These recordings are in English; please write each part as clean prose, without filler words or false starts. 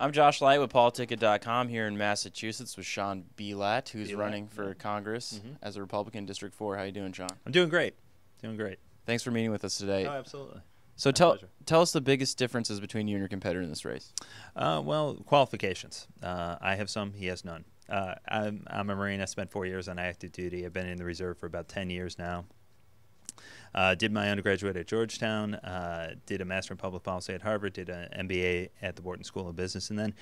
I'm Josh Light with PoliticIt.com here in Massachusetts with Sean Bielat, who's running for Congress as a Republican, District 4. How you doing, Sean? I'm doing great. Doing great. Thanks for meeting with us today. Oh, absolutely. So tell us the biggest differences between you and your competitor in this race. Well, qualifications. I have some. He has none. I'm a Marine. I spent 4 years on active duty. I've been in the reserve for about 10 years now. Did my undergraduate at Georgetown, did a Master in Public Policy at Harvard, did an MBA at the Wharton School of Business, and then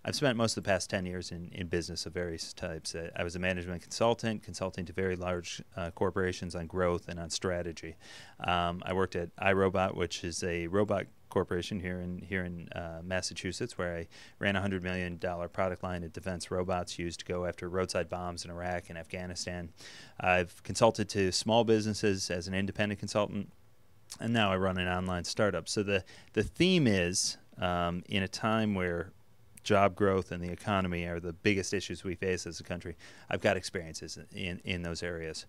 I've spent most of the past 10 years in business of various types. I was a management consultant, consulting to very large corporations on growth and on strategy. I worked at iRobot, which is a robot corporation here in Massachusetts, where I ran a $100 million product line of defense robots used to go after roadside bombs in Iraq and Afghanistan. I've consulted to small businesses as an independent consultant, and now I run an online startup. So the theme is, in a time where job growth and the economy are the biggest issues we face as a country, I've got experiences in those areas.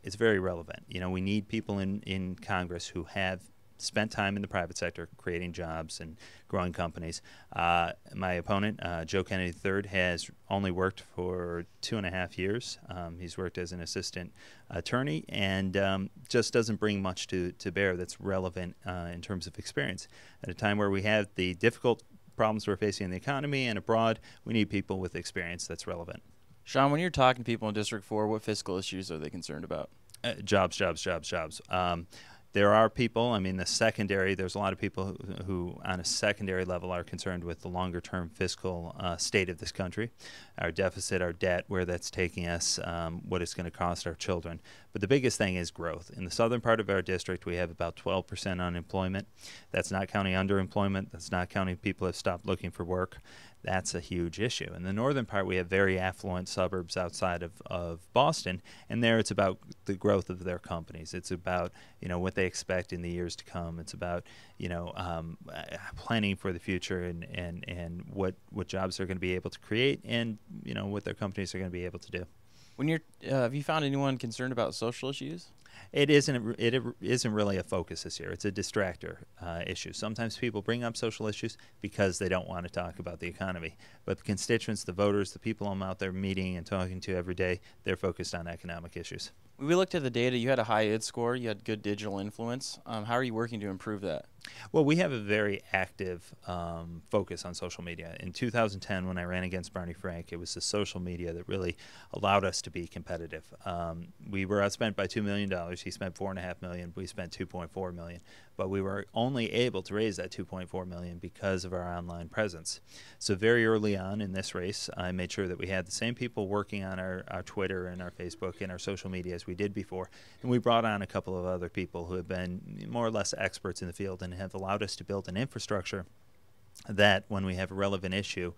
It's very relevant. You know, we need people in Congress who have spent time in the private sector creating jobs and growing companies. My opponent, Joe Kennedy III, has only worked for 2.5 years. He's worked as an assistant attorney and just doesn't bring much to bear that's relevant in terms of experience. At a time where we have the difficult problems we're facing in the economy and abroad, we need people with experience that's relevant. Sean, when you're talking to people in District 4, what fiscal issues are they concerned about? Jobs. There are people, I mean, there's a lot of people who on a secondary level are concerned with the longer-term fiscal state of this country, our deficit, our debt, where that's taking us, what it's going to cost our children. But the biggest thing is growth. In the southern part of our district, we have about 12% unemployment. That's not counting underemployment. That's not counting people who have stopped looking for work. That's a huge issue. In the northern part, we have very affluent suburbs outside of Boston, and there it's about the growth of their companies. It's about, you know, what they expect in the years to come. It's about, you know, planning for the future and what jobs they're going to be able to create and, you know, what their companies are going to be able to do. When you're, have you found anyone concerned about social issues? It isn't really a focus this year. It's a distractor issue. Sometimes people bring up social issues because they don't want to talk about the economy. But the constituents, the voters, the people I'm out there meeting and talking to every day, they're focused on economic issues. We looked at the data. You had a high ID score. You had good digital influence. How are you working to improve that? Well, we have a very active focus on social media. In 2010, when I ran against Barney Frank, it was the social media that really allowed us to be competitive. We were outspent by $2 million. He spent $4.5 million. We spent $2.4 million. But we were only able to raise that $2.4 million because of our online presence. So very early on in this race, I made sure that we had the same people working on our Twitter and our Facebook and our social media as we did before. And we brought on a couple of other people who have been more or less experts in the field and have allowed us to build an infrastructure that, when we have a relevant issue,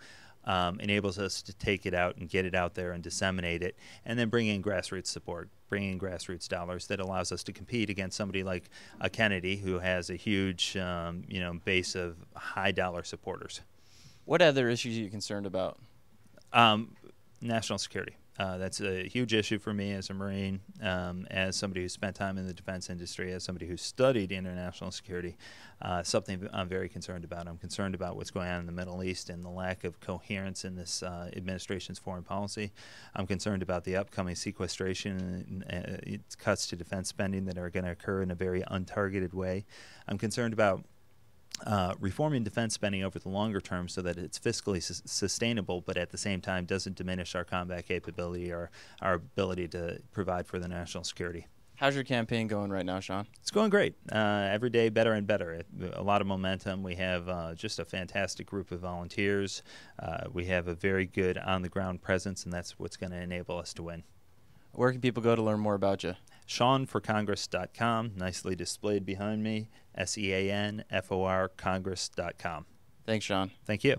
enables us to take it out and get it out there and disseminate it, and then bring in grassroots support, bring in grassroots dollars that allows us to compete against somebody like Kennedy, who has a huge you know, base of high-dollar supporters. What other issues are you concerned about? National security. That's a huge issue for me as a Marine, as somebody who spent time in the defense industry, as somebody who studied international security, something I'm very concerned about. I'm concerned about what's going on in the Middle East and the lack of coherence in this administration's foreign policy. I'm concerned about the upcoming sequestration and cuts to defense spending that are going to occur in a very untargeted way. I'm concerned about reforming defense spending over the longer term so that it's fiscally sustainable, but at the same time doesn't diminish our combat capability or our ability to provide for the national security. How's your campaign going right now, Sean? It's going great. Every day better and better. A lot of momentum. We have just a fantastic group of volunteers. We have a very good on-the-ground presence, and that's what's going to enable us to win. Where can people go to learn more about you? SeanForCongress.com, nicely displayed behind me, SeanFOR Congress.com. Thanks, Sean. Thank you.